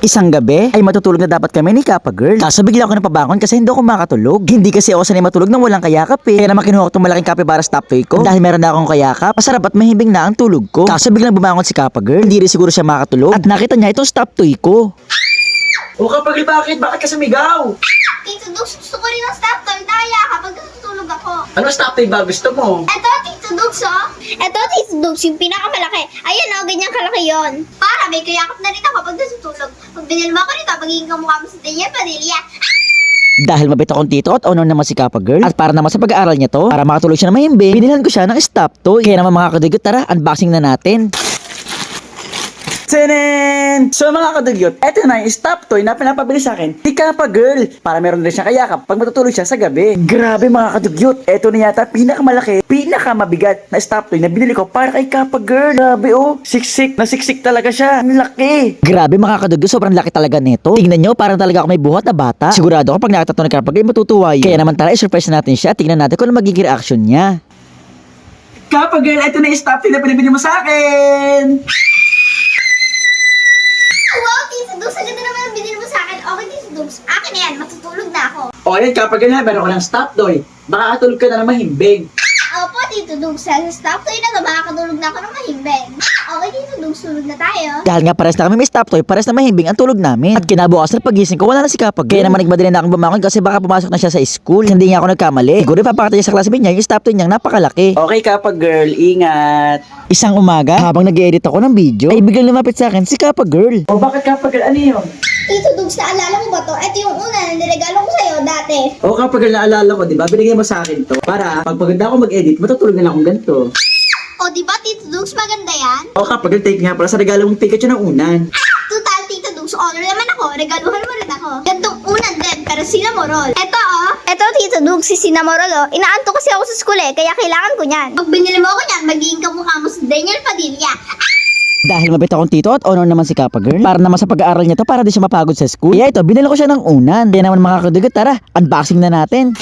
Isang gabi ay matutulog na dapat kami ni Kappa Girl. Kaso bigla ako napabangon kasi hindi ako makatulog. Hindi kasi ako sanay matulog nang walang kayakap eh. Kaya naman kinuha ko itong malaking capybara stop toy ko. Dahil meron na akong kayakap, masarap at mahimbing na ang tulog ko. Kaso biglang bumangon si Kappa Girl. Hindi rin siguro siya makatulog. At nakita niya itong stop toy ko. O Kappa Girl, bakit? Bakit ka sumigaw? Tito Dugs, gusto ko rin ng stop toy. Naya kapag natutulog ako. Ano stop toy ba gusto mo? Eto, Tito Dugs, oh. Eto, Tito Dugs, yung pinakamalaki. Ayan, oh, ganyan kalaki yon. Para may kayakap na rin ako kapag natutulog. Pag binilma ko nito, magiging kamukha mo si Daniel Padilla. Dahil mabait akong tito at honor naman si Kappa Girl. At para naman sa pag-aaral niya to, para makatulog siya na mahimbing, binilhan ko siya ng stop toy. Kaya naman mga kadugyot, tara, unboxing na natin. Tenen! So mga kadugyot, eto na yung stop toy na pinapabili sa akin ni Kappa Girl para meron rin siyang kayakap pag matutulog siya sa gabi. Grabe mga kadugyot, eto na yata pinakamalaki, pinakamabigat na stop toy na binili ko para kay Kappa Girl. Grabe oh, siksik, nasiksik talaga siya, ang laki. Grabe mga kadugyot, sobrang laki talaga nito. Tingnan nyo, parang talaga ako may buhat na bata. Sigurado ako pag nakita to ni Kappa Girl, matutuwa yun. Kaya naman tara, i-surprise natin siya, tingnan natin kung ano magiging reaction niya. Kappa Girl, eto na yung stop toy na pinabili mo sa akin. Wow, Tito Dugs, ang ganda naman ang binili mo sa akin. Okay, Tito Dugs, akin na yan, matutulog na ako. O ayan, Kappa Girl, meron ko ng stop toy. Baka katulog ka na ng mahimbing. Opo, Tito Dugs, sa stop toy na to, makakatulog na ako ng mahimbing. Okay, Tito Dugs, tulog na tayo. Dahil nga pares na kami may stop toy, pares na mahimbing ang tulog namin. At kinabukasan pagising ko, wala na si Kappa Girl. Kaya naman nagmadali na akong bumangon kasi baka pumasok na siya sa school. Hindi nga ako nagkamali. Siguro ipapakita niya sa classmate niya yung stop toy niyang napakalaki. Okay, Kappa Girl, ingat. Isang umaga, habang nag-edit ako ng video, ay biglang lumapit sa akin si Kappa Girl. O bakit Kappa Girl? Ano yun? Tito Dugs, naalala mo ba to? Ito yung una na niregalo ko sa'yo dati. O Kappa Girl, naalala ko, di ba? Binigay mo sa akin to para pag paganda ako mag-edit, matutulog na lang akong ganito. O, di ba, Tito Dugs, maganda yan? O Kappa Girl, take nga para sa regalo mong Pikachu ng unan. Total, Tito Dugs, honor naman ako. Regaluhan mo rin ako. Gantong unan din, pero sinamorol. Eto, oh. Eto, Tito Dugs, si sinamorol, oh. Inaanto kasi ako sa school, eh, kaya kailangan ko niyan. Pag binili mo ako niyan, magiging kamukha mo si Daniel Padilla. Dahil mabait akong tito at honor naman si Kappa Girl, para naman sa pag-aaral niya to para di siya mapagod sa school. Kaya ito, binila ko siya ng unan. Kaya naman mga kadugyot, tara, unboxing na natin.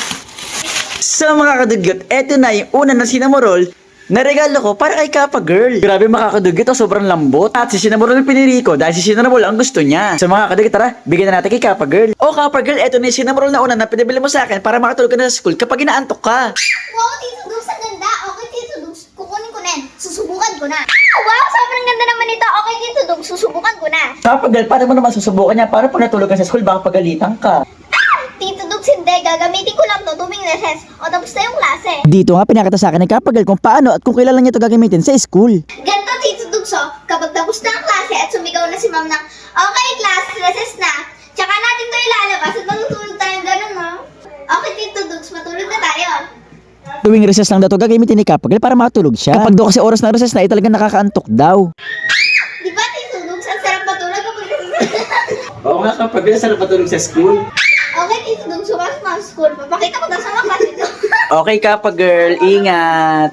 So mga kadugyot, eto na yung unan na sinamorol na regalo ko para kay Kappa Girl. Grabe mga kadugyot, oh, sobrang lambot. At si sinamorol yung pinili ko dahil si sinamorol ang gusto niya. So mga kadugyot, tara, bigyan na natin kay Kappa Girl. O Kappa Girl, eto na yung sinamorol na unan na pinabili mo sa akin para makatulog ka na sa school kapag inaantok ka. Wow, Tito Dugs, ang ganda. Okay, Tito Dugs, kukunin ko na yan. Susubukan ko na. Wow, sobrang ganda naman ito. Okay, Tito Dugs, susubukan ko na. Kappa Girl, paano mo naman susubukan niya para pag natulog ka sa school baka pagalitan ka? Tito Dugs, hindi. Gagamitin ko lang to tuwing recess. O, tapos na yung klase. Dito nga pinakita sa akin ng Kappa Girl kung paano at kung kailan lang niya ito gagamitin sa school. Ganto, Tito Dugs, oh. Kapag tapos na ang klase at sumigaw na si ma'am ng, okay, class, recess na. Tsaka natin to ilalabas at matutulog tayong ganun, no? Okay, Tito Dugs, matulog na tayo. Tuwing recess lang daw ito gagamitin ni Kappa Girl para matulog siya. Kapag daw kasi oras ng recess na ay talagang nakakaantok daw. Di ba, Tito Dugs, ang sarap matulog kapag recess. Oo nga Kappa Girl, sarap matulog sa school. Okay, Tito Dugs, sumasok na sa school. Papakita ko na sa mga klase ko. Okay Kappa Girl, ingat.